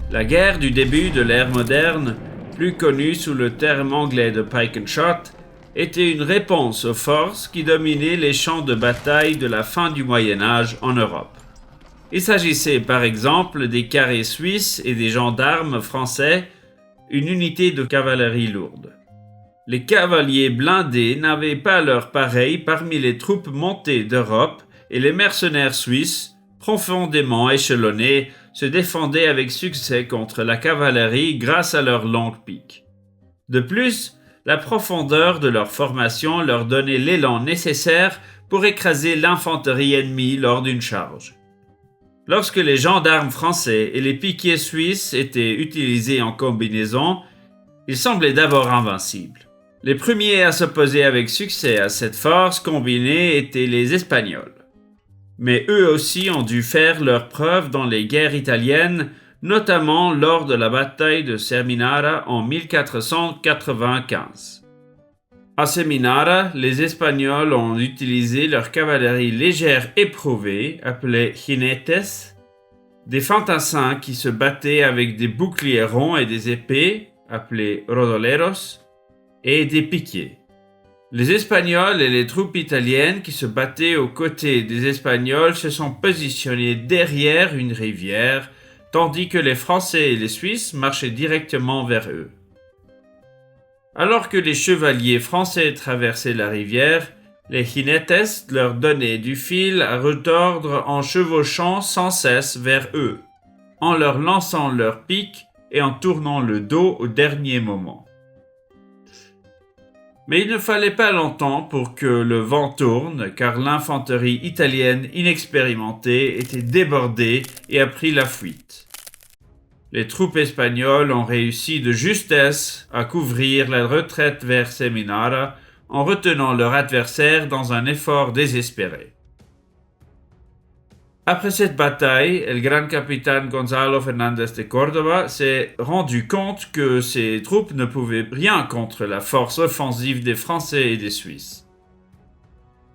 La guerre du début de l'ère moderne, plus connue sous le terme anglais de pike and shot, était une réponse aux forces qui dominaient les champs de bataille de la fin du Moyen Âge en Europe. Il s'agissait par exemple des carrés suisses et des gendarmes français, une unité de cavalerie lourde. Les cavaliers blindés n'avaient pas leur pareil parmi les troupes montées d'Europe et les mercenaires suisses, profondément échelonnés, se défendaient avec succès contre la cavalerie grâce à leurs longues piques. De plus, la profondeur de leur formation leur donnait l'élan nécessaire pour écraser l'infanterie ennemie lors d'une charge. Lorsque les gendarmes français et les piquiers suisses étaient utilisés en combinaison, ils semblaient d'abord invincibles. Les premiers à s'opposer avec succès à cette force combinée étaient les Espagnols. Mais eux aussi ont dû faire leurs preuves dans les guerres italiennes, notamment lors de la bataille de Seminara en 1495. À Seminara, les Espagnols ont utilisé leur cavalerie légère éprouvée, appelée jinetes, des fantassins qui se battaient avec des boucliers ronds et des épées, appelés rodoleros, et des piquiers. Les Espagnols et les troupes italiennes qui se battaient aux côtés des Espagnols se sont positionnés derrière une rivière, tandis que les Français et les Suisses marchaient directement vers eux. Alors que les chevaliers français traversaient la rivière, les jinetes leur donnaient du fil à retordre en chevauchant sans cesse vers eux, en leur lançant leurs piques et en tournant le dos au dernier moment. Mais il ne fallait pas longtemps pour que le vent tourne, car l'infanterie italienne inexpérimentée était débordée et a pris la fuite. Les troupes espagnoles ont réussi de justesse à couvrir la retraite vers Seminara en retenant leur adversaire dans un effort désespéré. Après cette bataille, le grand capitaine Gonzalo Fernández de Córdoba s'est rendu compte que ses troupes ne pouvaient rien contre la force offensive des Français et des Suisses.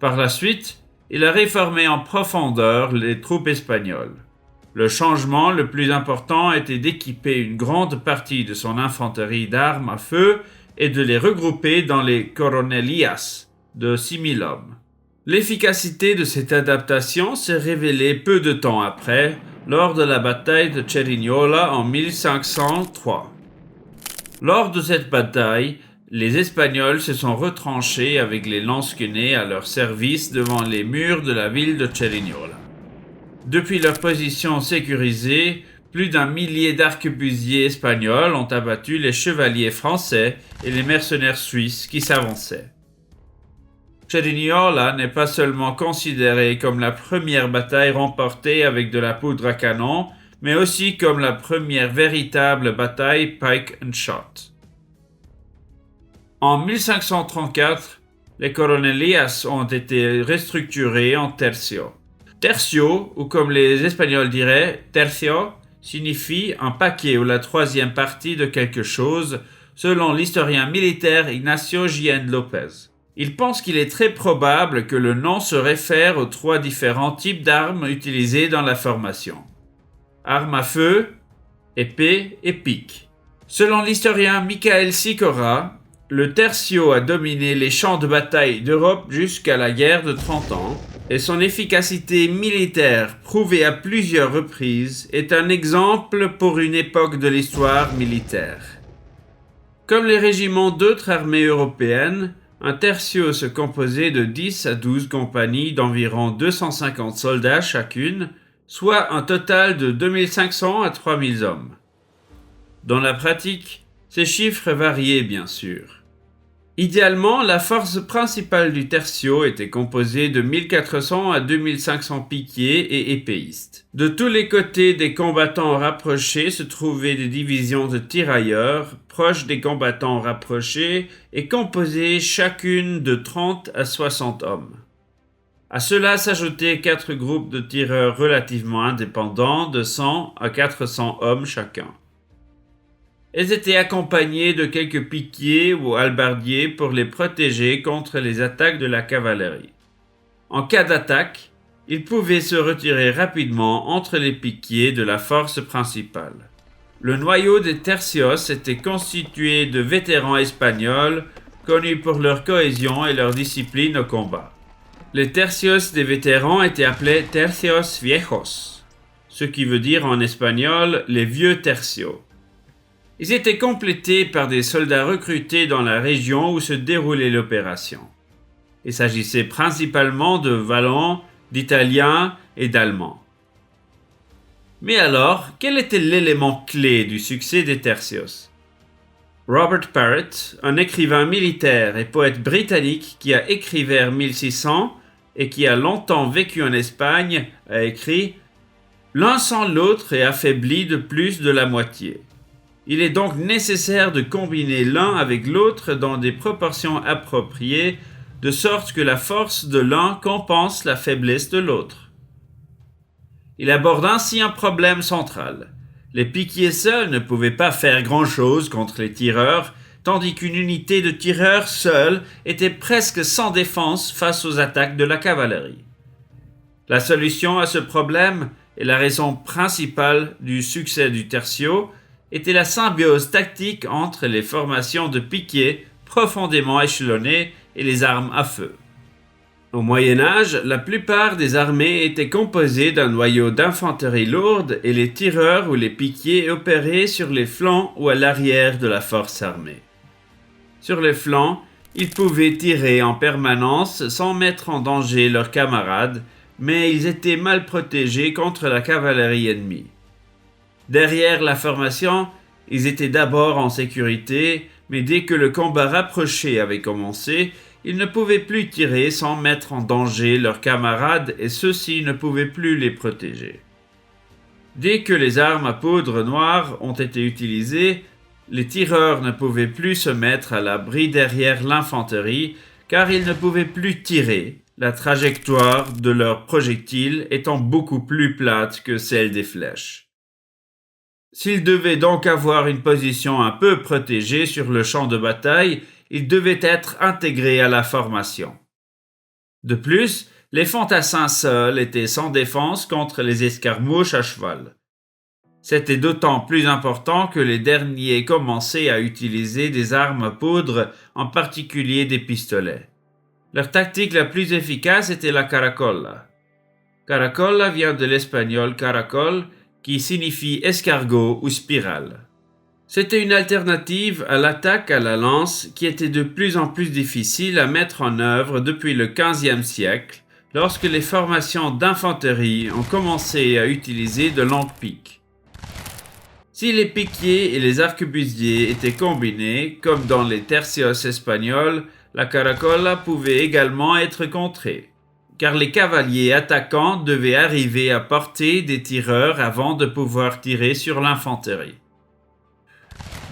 Par la suite, il a réformé en profondeur les troupes espagnoles. Le changement le plus important était d'équiper une grande partie de son infanterie d'armes à feu et de les regrouper dans les coronelias de 6000 hommes. L'efficacité de cette adaptation s'est révélée peu de temps après, lors de la bataille de Cerignola en 1503. Lors de cette bataille, les Espagnols se sont retranchés avec les lansquenets à leur service devant les murs de la ville de Cerignola. Depuis leur position sécurisée, plus d'1 millier d'arquebusiers espagnols ont abattu les chevaliers français et les mercenaires suisses qui s'avançaient. Cerignola n'est pas seulement considérée comme la première bataille remportée avec de la poudre à canon, mais aussi comme la première véritable bataille pike and shot. En 1534, les coronelias ont été restructurés en tercio. Tercio, ou comme les Espagnols diraient, tercio, signifie un paquet ou la troisième partie de quelque chose, selon l'historien militaire Ignacio Gien López. Il pense qu'il est très probable que le nom se réfère aux 3 différents types d'armes utilisées dans la formation. Armes à feu, épée et pique. Selon l'historien Michael Sikora, le tercio a dominé les champs de bataille d'Europe jusqu'à la guerre de 30 ans, et son efficacité militaire, prouvée à plusieurs reprises, est un exemple pour une époque de l'histoire militaire. Comme les régiments d'autres armées européennes, un tercio se composait de 10 à 12 compagnies d'environ 250 soldats chacune, soit un total de 2500 à 3000 hommes. Dans la pratique, ces chiffres variaient bien sûr. Idéalement, la force principale du tercio était composée de 1400 à 2500 piquiers et épéistes. De tous les côtés des combattants rapprochés se trouvaient des divisions de tirailleurs, proches des combattants rapprochés et composées chacune de 30 à 60 hommes. À cela s'ajoutaient 4 groupes de tireurs relativement indépendants de 100 à 400 hommes chacun. Elles étaient accompagnées de quelques piquiers ou halbardiers pour les protéger contre les attaques de la cavalerie. En cas d'attaque, ils pouvaient se retirer rapidement entre les piquiers de la force principale. Le noyau des tercios était constitué de vétérans espagnols connus pour leur cohésion et leur discipline au combat. Les tercios des vétérans étaient appelés tercios viejos, ce qui veut dire en espagnol les vieux tercios. Ils étaient complétés par des soldats recrutés dans la région où se déroulait l'opération. Il s'agissait principalement de Wallons, d'Italiens et d'Allemands. Mais alors, quel était l'élément clé du succès des tercios? Robert Parrott, un écrivain militaire et poète britannique qui a écrit vers 1600 et qui a longtemps vécu en Espagne, a écrit « L'un sans l'autre est affaibli de plus de la moitié. Il est donc nécessaire de combiner l'un avec l'autre dans des proportions appropriées, de sorte que la force de l'un compense la faiblesse de l'autre. » Il aborde ainsi un problème central. Les piquiers seuls ne pouvaient pas faire grand-chose contre les tireurs, tandis qu'une unité de tireurs seuls était presque sans défense face aux attaques de la cavalerie. La solution à ce problème, et la raison principale du succès du tercio, était la symbiose tactique entre les formations de piquiers profondément échelonnées et les armes à feu. Au Moyen Âge, la plupart des armées étaient composées d'un noyau d'infanterie lourde et les tireurs ou les piquiers opéraient sur les flancs ou à l'arrière de la force armée. Sur les flancs, ils pouvaient tirer en permanence sans mettre en danger leurs camarades, mais ils étaient mal protégés contre la cavalerie ennemie. Derrière la formation, ils étaient d'abord en sécurité, mais dès que le combat rapproché avait commencé, ils ne pouvaient plus tirer sans mettre en danger leurs camarades et ceux-ci ne pouvaient plus les protéger. Dès que les armes à poudre noire ont été utilisées, les tireurs ne pouvaient plus se mettre à l'abri derrière l'infanterie car ils ne pouvaient plus tirer, la trajectoire de leurs projectiles étant beaucoup plus plate que celle des flèches. S'ils devaient donc avoir une position un peu protégée sur le champ de bataille, ils devaient être intégrés à la formation. De plus, les fantassins seuls étaient sans défense contre les escarmouches à cheval. C'était d'autant plus important que les derniers commençaient à utiliser des armes à poudre, en particulier des pistolets. Leur tactique la plus efficace était la caracola. Caracola vient de l'espagnol caracol, qui signifie escargot ou spirale. C'était une alternative à l'attaque à la lance qui était de plus en plus difficile à mettre en œuvre depuis le XVe siècle, lorsque les formations d'infanterie ont commencé à utiliser de longues piques. Si les piquiers et les arquebusiers étaient combinés, comme dans les tercios espagnols, la caracola pouvait également être contrée, car les cavaliers attaquants devaient arriver à portée des tireurs avant de pouvoir tirer sur l'infanterie.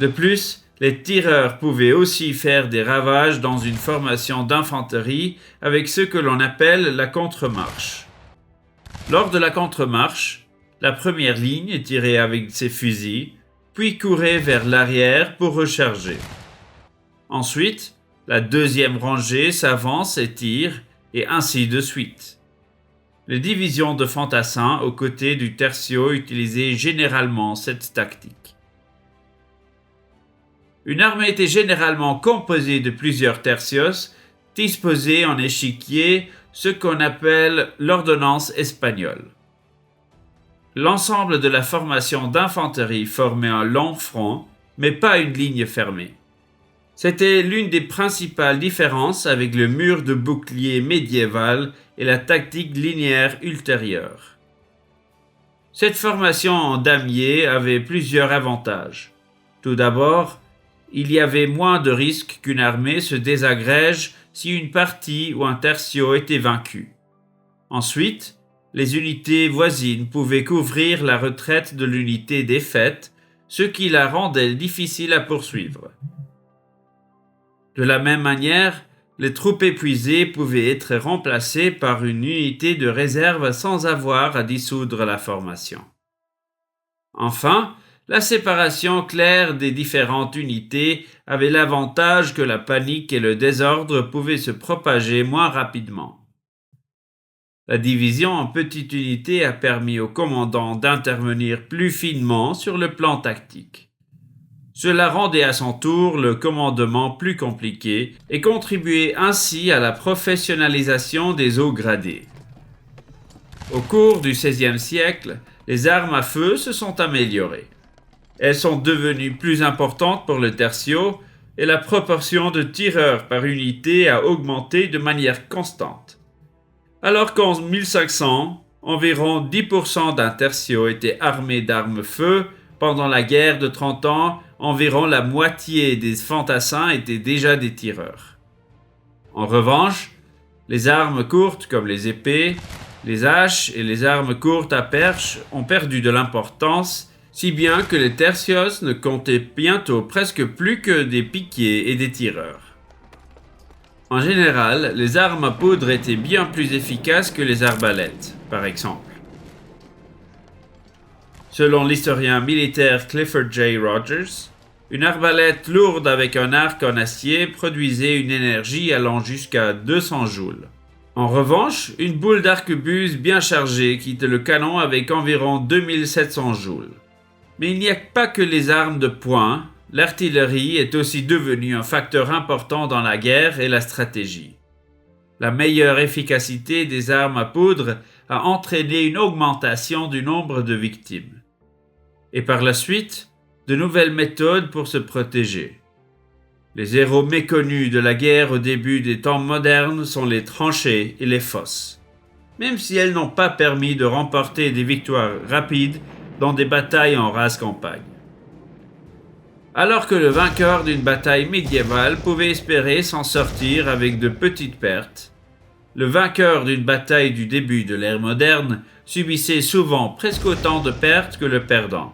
De plus, les tireurs pouvaient aussi faire des ravages dans une formation d'infanterie avec ce que l'on appelle la contre-marche. Lors de la contre-marche, la première ligne tirait avec ses fusils, puis courait vers l'arrière pour recharger. Ensuite, la deuxième rangée s'avance et tire, et ainsi de suite. Les divisions de fantassins aux côtés du tercio utilisaient généralement cette tactique. Une armée était généralement composée de plusieurs tercios, disposés en échiquier, ce qu'on appelle l'ordonnance espagnole. L'ensemble de la formation d'infanterie formait un long front, mais pas une ligne fermée. C'était l'une des principales différences avec le mur de bouclier médiéval et la tactique linéaire ultérieure. Cette formation en damier avait plusieurs avantages. Tout d'abord, il y avait moins de risques qu'une armée se désagrège si une partie ou un tercio était vaincu. Ensuite, les unités voisines pouvaient couvrir la retraite de l'unité défaite, ce qui la rendait difficile à poursuivre. De la même manière, les troupes épuisées pouvaient être remplacées par une unité de réserve sans avoir à dissoudre la formation. Enfin, la séparation claire des différentes unités avait l'avantage que la panique et le désordre pouvaient se propager moins rapidement. La division en petites unités a permis au commandant d'intervenir plus finement sur le plan tactique. Cela rendait à son tour le commandement plus compliqué et contribuait ainsi à la professionnalisation des hauts gradés. Au cours du XVIe siècle, les armes à feu se sont améliorées. Elles sont devenues plus importantes pour le tercio et la proportion de tireurs par unité a augmenté de manière constante. Alors qu'en 1500, environ 10% d'un tercio était armé d'armes-feu, pendant la guerre de 30 ans, environ la moitié des fantassins étaient déjà des tireurs. En revanche, les armes courtes comme les épées, les haches et les armes courtes à perche ont perdu de l'importance, si bien que les tercios ne comptaient bientôt presque plus que des piquiers et des tireurs. En général, les armes à poudre étaient bien plus efficaces que les arbalètes, par exemple. Selon l'historien militaire Clifford J. Rogers, une arbalète lourde avec un arc en acier produisait une énergie allant jusqu'à 200 joules. En revanche, une boule d'arquebuse bien chargée quitte le canon avec environ 2700 joules. Mais il n'y a pas que les armes de poing. L'artillerie est aussi devenue un facteur important dans la guerre et la stratégie. La meilleure efficacité des armes à poudre a entraîné une augmentation du nombre de victimes. Et par la suite, de nouvelles méthodes pour se protéger. Les héros méconnus de la guerre au début des temps modernes sont les tranchées et les fosses, même si elles n'ont pas permis de remporter des victoires rapides dans des batailles en rase campagne. Alors que le vainqueur d'une bataille médiévale pouvait espérer s'en sortir avec de petites pertes, le vainqueur d'une bataille du début de l'ère moderne subissait souvent presque autant de pertes que le perdant.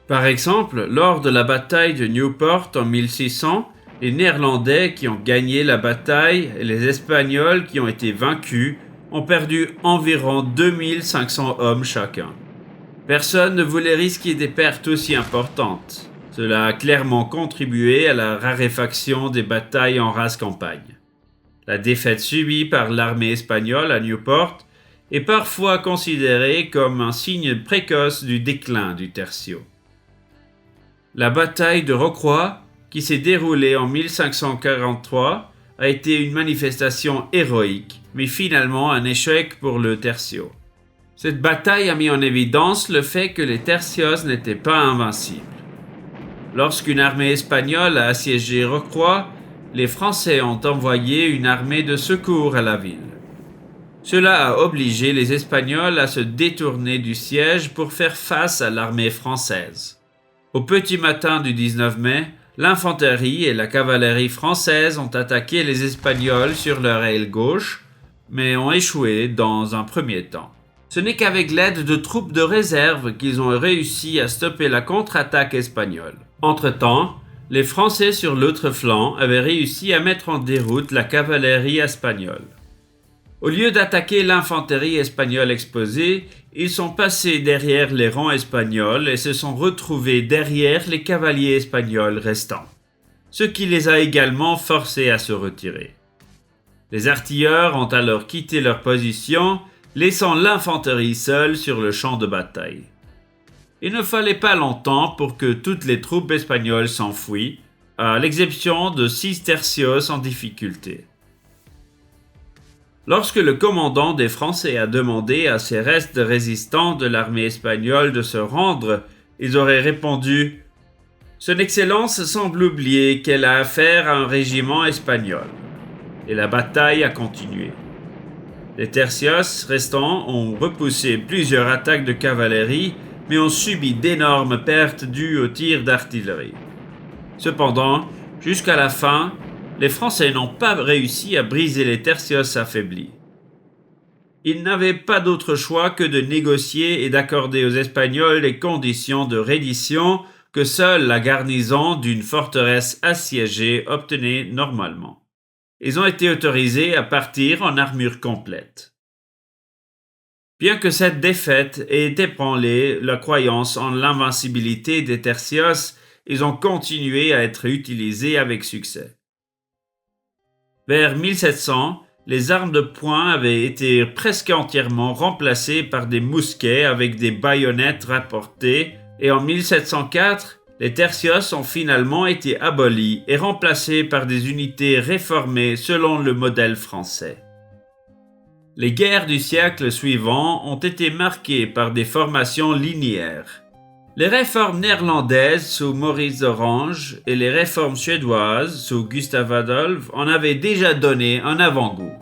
Par exemple, lors de la bataille de Newport en 1600, les Néerlandais qui ont gagné la bataille et les Espagnols qui ont été vaincus ont perdu environ 2500 hommes chacun. Personne ne voulait risquer des pertes aussi importantes. Cela a clairement contribué à la raréfaction des batailles en rase campagne. La défaite subie par l'armée espagnole à Newport est parfois considérée comme un signe précoce du déclin du tercio. La bataille de Rocroi, qui s'est déroulée en 1543, a été une manifestation héroïque, mais finalement un échec pour le tercio. Cette bataille a mis en évidence le fait que les tercios n'étaient pas invincibles. Lorsqu'une armée espagnole a assiégé Rocroi, les Français ont envoyé une armée de secours à la ville. Cela a obligé les Espagnols à se détourner du siège pour faire face à l'armée française. Au petit matin du 19 mai, l'infanterie et la cavalerie française ont attaqué les Espagnols sur leur aile gauche, mais ont échoué dans un premier temps. Ce n'est qu'avec l'aide de troupes de réserve qu'ils ont réussi à stopper la contre-attaque espagnole. Entre-temps, les Français sur l'autre flanc avaient réussi à mettre en déroute la cavalerie espagnole. Au lieu d'attaquer l'infanterie espagnole exposée, ils sont passés derrière les rangs espagnols et se sont retrouvés derrière les cavaliers espagnols restants, ce qui les a également forcés à se retirer. Les artilleurs ont alors quitté leur position, laissant l'infanterie seule sur le champ de bataille. Il ne fallait pas longtemps pour que toutes les troupes espagnoles s'enfuient, à l'exception de 6 tercios en difficulté. Lorsque le commandant des Français a demandé à ces restes résistants de l'armée espagnole de se rendre, ils auraient répondu « Son Excellence semble oublier qu'elle a affaire à un régiment espagnol. » Et la bataille a continué. Les tercios restants ont repoussé plusieurs attaques de cavalerie, mais ont subi d'énormes pertes dues aux tirs d'artillerie. Cependant, jusqu'à la fin, les Français n'ont pas réussi à briser les tercios affaiblis. Ils n'avaient pas d'autre choix que de négocier et d'accorder aux Espagnols les conditions de reddition que seule la garnison d'une forteresse assiégée obtenait normalement. Ils ont été autorisés à partir en armure complète. Bien que cette défaite ait ébranlé la croyance en l'invincibilité des tercios, ils ont continué à être utilisés avec succès. Vers 1700, les armes de poing avaient été presque entièrement remplacées par des mousquets avec des baïonnettes rapportées, et en 1704, les tercios ont finalement été abolis et remplacés par des unités réformées selon le modèle français. Les guerres du siècle suivant ont été marquées par des formations linéaires. Les réformes néerlandaises sous Maurice d'Orange et les réformes suédoises sous Gustave Adolphe en avaient déjà donné un avant-goût.